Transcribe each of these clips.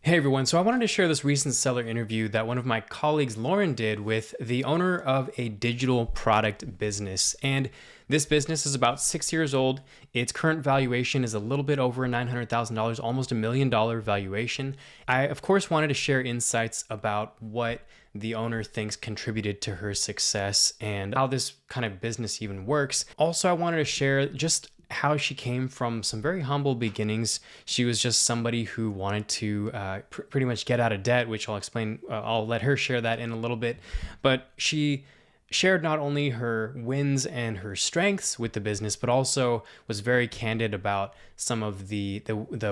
Hey everyone, so I wanted to share this recent seller interview that one of my colleagues, Lauren, did with the owner of a digital product business. And this business is about 6 years old. Its current valuation is a little bit over $900,000, almost $1 million valuation. I, of course, wanted to share insights about what the owner thinks contributed to her success and how this kind of business even works. Also, I wanted to share just how she came from some very humble beginnings. She was just somebody who wanted to pretty much get out of debt, which I'll explain. I'll let her share that in a little bit. But she shared not only her wins and her strengths with the business, but also was very candid about some of the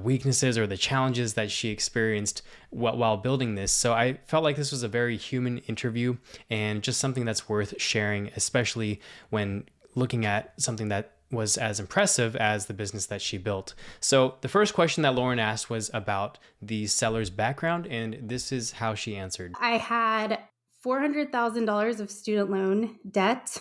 weaknesses or the challenges that she experienced while building this. So I felt like this was a very human interview and just something that's worth sharing, especially when looking at something that was as impressive as the business that she built. So the first question that Lauren asked was about the seller's background, and this is how she answered. I had $400,000 of student loan debt,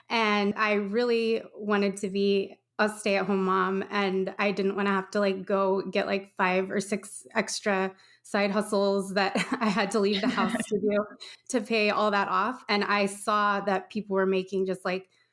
and I really wanted to be a stay-at-home mom, and I didn't want to have to go get five or six extra side hustles that I had to leave the house to do to pay all that off. And I saw that people were making just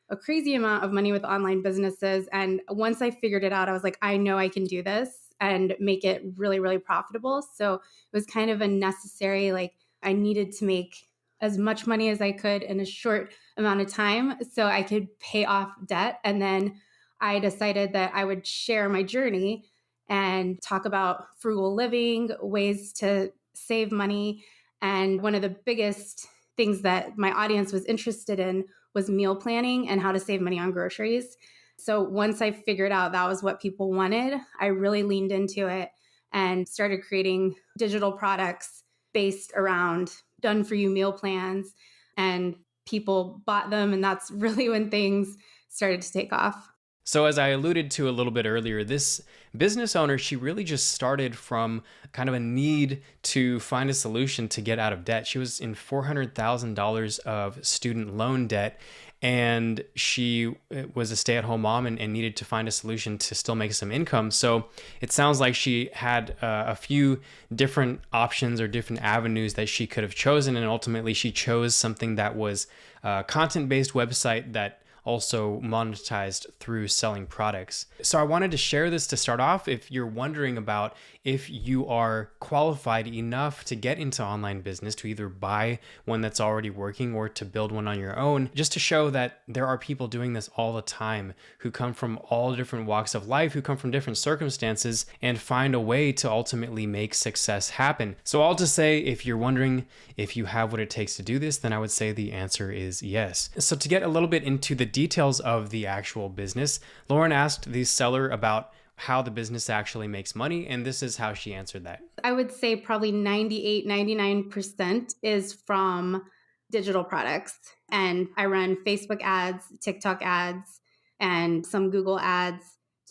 a crazy amount of money with online businesses. And once I figured it out, I was like, I know I can do this and make it really, really profitable. So it was kind of a necessary, I needed to make as much money as I could in a short amount of time so I could pay off debt. And then I decided that I would share my journey and talk about frugal living, ways to save money. And one of the biggest things that my audience was interested in was meal planning and how to save money on groceries. So once I figured out that was what people wanted, I really leaned into it and started creating digital products based around done for you meal plans. And people bought them. And that's really when things started to take off. So, as I alluded to a little bit earlier, this business owner, she really just started from kind of a need to find a solution to get out of debt. She was in $400,000 of student loan debt, and she was a stay-at-home mom and needed to find a solution to still make some income. So it sounds like she had a few different options or different avenues that she could have chosen, and ultimately she chose something that was a content-based website that also monetized through selling products. So I wanted to share this to start off. If you're wondering about if you are qualified enough to get into online business, to either buy one that's already working or to build one on your own, just to show that there are people doing this all the time who come from all different walks of life, who come from different circumstances and find a way to ultimately make success happen. So all to say, if you're wondering if you have what it takes to do this, then I would say the answer is yes. So to get a little bit into the details of the actual business, Lauren asked the seller about how the business actually makes money, and this is how she answered that. I would say probably 98, 99% is from digital products. And I run Facebook ads, TikTok ads, and some Google ads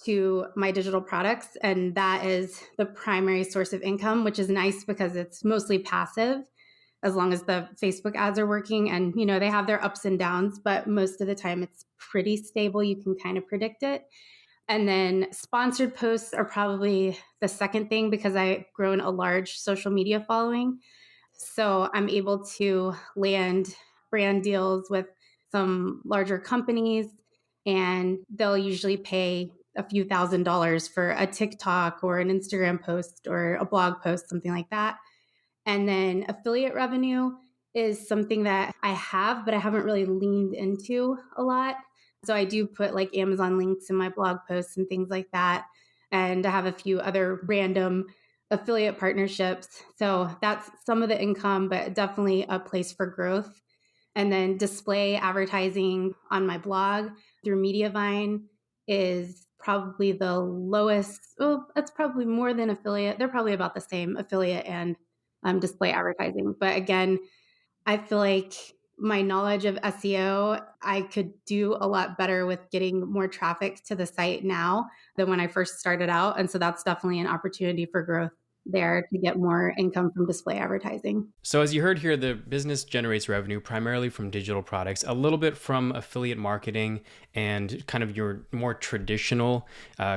to my digital products. And that is the primary source of income, which is nice because it's mostly passive as long as the Facebook ads are working. And, they have their ups and downs, but most of the time it's pretty stable. You can kind of predict it. And then sponsored posts are probably the second thing because I've grown a large social media following. So I'm able to land brand deals with some larger companies, and they'll usually pay a few $1,000s for a TikTok or an Instagram post or a blog post, something like that. And then affiliate revenue is something that I have, but I haven't really leaned into a lot. So I do put Amazon links in my blog posts and things like that. And I have a few other random affiliate partnerships. So that's some of the income, but definitely a place for growth. And then display advertising on my blog through Mediavine is probably the lowest. Oh, that's probably more than affiliate. They're probably about the same, affiliate and display advertising. But again, I feel like my knowledge of SEO, I could do a lot better with getting more traffic to the site now than when I first started out. And so that's definitely an opportunity for growth. there to get more income from display advertising. So, as you heard here, the business generates revenue primarily from digital products, a little bit from affiliate marketing and kind of your more traditional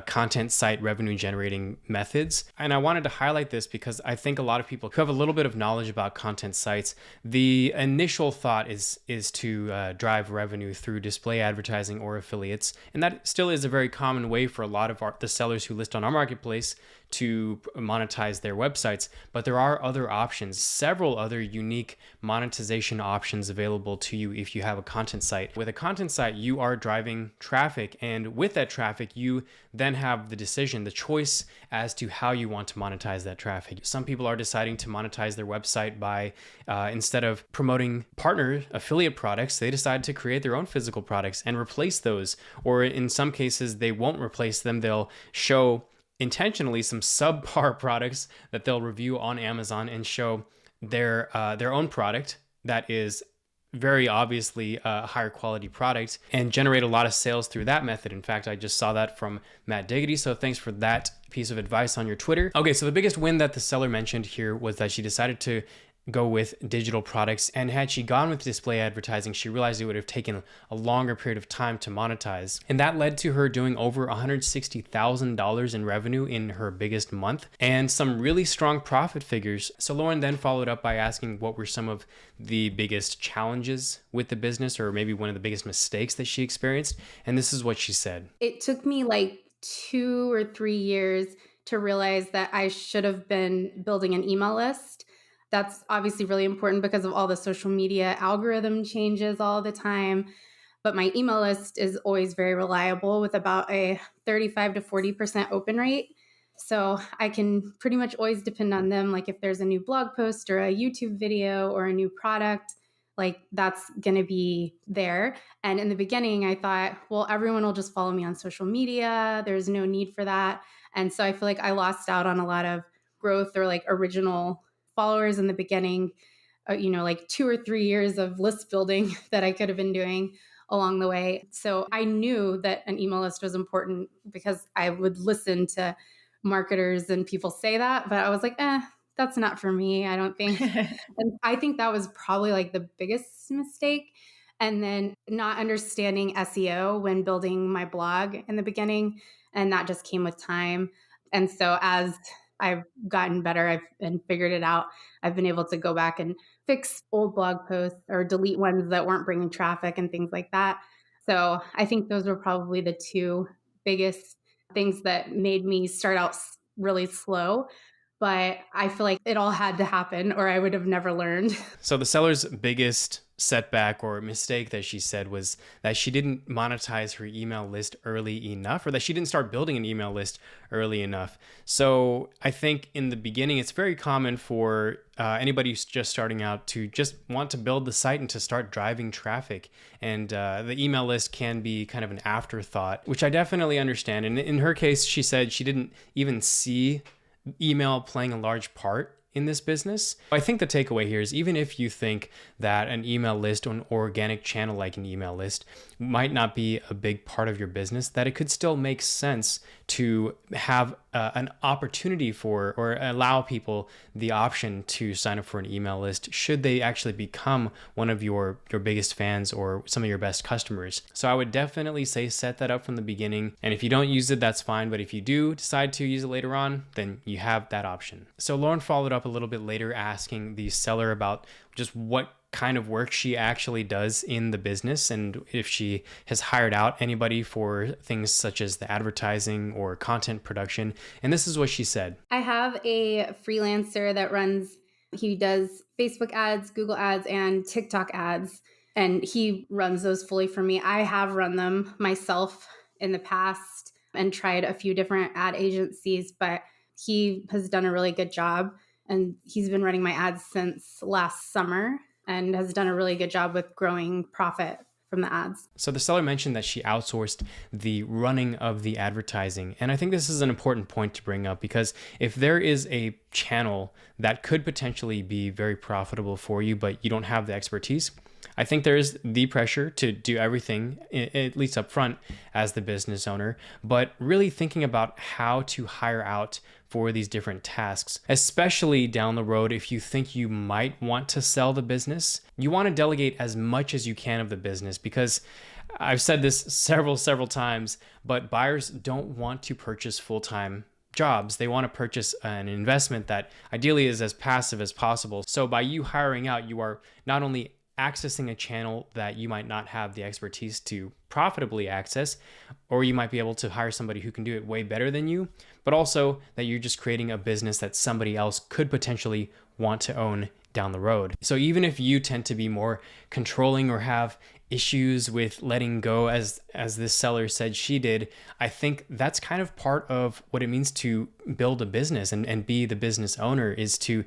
content site revenue generating methods. And I wanted to highlight this because I think a lot of people who have a little bit of knowledge about content sites, the initial thought is to drive revenue through display advertising or affiliates. And that still is a very common way for a lot of the sellers who list on our marketplace to monetize their websites. But there are other options, several other unique monetization options available to you if you have a content site. With a content site, you are driving traffic, and with that traffic, you then have the decision, the choice as to how you want to monetize that traffic. Some people are deciding to monetize their website by, instead of promoting partner affiliate products, they decide to create their own physical products and replace those. Or in some cases, they won't replace them. They'll show intentionally some subpar products that they'll review on Amazon and show their own product that is very obviously a higher quality product and generate a lot of sales through that method. In fact, I just saw that from Matt Diggity. So thanks for that piece of advice on your Twitter. Okay, so the biggest win that the seller mentioned here was that she decided to go with digital products. And had she gone with display advertising, she realized it would have taken a longer period of time to monetize. And that led to her doing over $160,000 in revenue in her biggest month and some really strong profit figures. So Lauren then followed up by asking what were some of the biggest challenges with the business, or maybe one of the biggest mistakes that she experienced. And this is what she said. It took me like 2 or 3 years to realize that I should have been building an email list. That's obviously really important because of all the social media algorithm changes all the time. But my email list is always very reliable with about a 35 to 40% open rate. So I can pretty much always depend on them. Like if there's a new blog post or a YouTube video or a new product, like that's going to be there. And in the beginning, I thought, well, everyone will just follow me on social media. There's no need for that. And so I feel like I lost out on a lot of growth or like original followers in the beginning, like 2 or 3 years of list building that I could have been doing along the way. So I knew that an email list was important because I would listen to marketers and people say that, but I was like, that's not for me, I don't think. And I think that was probably like the biggest mistake. And then not understanding SEO when building my blog in the beginning. And that just came with time. And so as I've gotten better and figured it out, I've been able to go back and fix old blog posts or delete ones that weren't bringing traffic and things like that. So I think those were probably the two biggest things that made me start out really slow. But I feel like it all had to happen or I would have never learned. So the seller's biggest setback or mistake that she said was that she didn't monetize her email list early enough, or that she didn't start building an email list early enough. So I think in the beginning, it's very common for anybody who's just starting out to just want to build the site and to start driving traffic. And the email list can be kind of an afterthought, which I definitely understand. And in her case, she said she didn't even see email playing a large part in this business. I think the takeaway here is even if you think that an email list or an organic channel like an email list might not be a big part of your business, that it could still make sense to have an opportunity for, or allow people the option to sign up for an email list should they actually become one of your biggest fans or some of your best customers. So I would definitely say set that up from the beginning. And if you don't use it, that's fine. But if you do decide to use it later on, then you have that option. So Lauren followed up a little bit later asking the seller about just what kind of work she actually does in the business and if she has hired out anybody for things such as the advertising or content production. And this is what she said. I have a freelancer that he does Facebook ads, Google ads, and TikTok ads, and he runs those fully for me. I have run them myself in the past and tried a few different ad agencies, but he has done a really good job. And he's been running my ads since last summer and has done a really good job with growing profit from the ads. So the seller mentioned that she outsourced the running of the advertising. And I think this is an important point to bring up because if there is a channel that could potentially be very profitable for you, but you don't have the expertise, I think there's the pressure to do everything, at least up front, as the business owner, but really thinking about how to hire out for these different tasks, especially down the road. If you think you might want to sell the business, you want to delegate as much as you can of the business, because I've said this several times, but buyers don't want to purchase full-time jobs. They want to purchase an investment that ideally is as passive as possible. So by you hiring out, you are not only accessing a channel that you might not have the expertise to profitably access, or you might be able to hire somebody who can do it way better than you, but also that you're just creating a business that somebody else could potentially want to own down the road. So even if you tend to be more controlling or have issues with letting go, as this seller said she did, I think that's kind of part of what it means to build a business and be the business owner, is to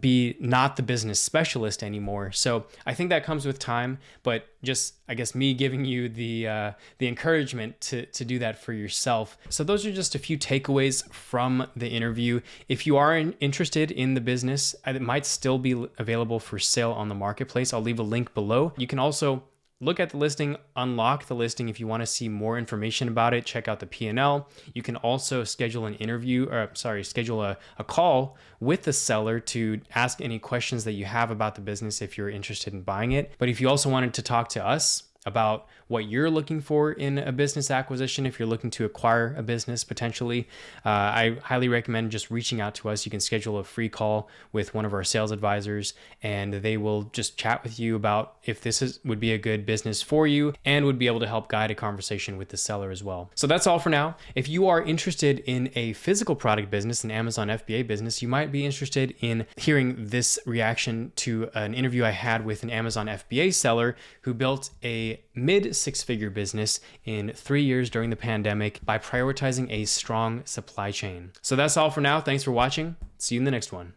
be not the business specialist anymore. So I think that comes with time, but just, I guess, me giving you the encouragement to do that for yourself. So those are just a few takeaways from the interview. If you are interested in the business, it might still be available for sale on the marketplace. I'll leave a link below. You can also look at the listing, unlock the listing if you want to see more information about it. Check out the P&L. You can also schedule an interview, or schedule a call with the seller to ask any questions that you have about the business if you're interested in buying it. But if you also wanted to talk to us about what you're looking for in a business acquisition, if you're looking to acquire a business potentially, I highly recommend just reaching out to us. You can schedule a free call with one of our sales advisors, and they will just chat with you about if this would be a good business for you, and would be able to help guide a conversation with the seller as well. So that's all for now. If you are interested in a physical product business, an Amazon FBA business, you might be interested in hearing this reaction to an interview I had with an Amazon FBA seller who built a mid-six-figure business in 3 years during the pandemic by prioritizing a strong supply chain. So that's all for now. Thanks for watching. See you in the next one.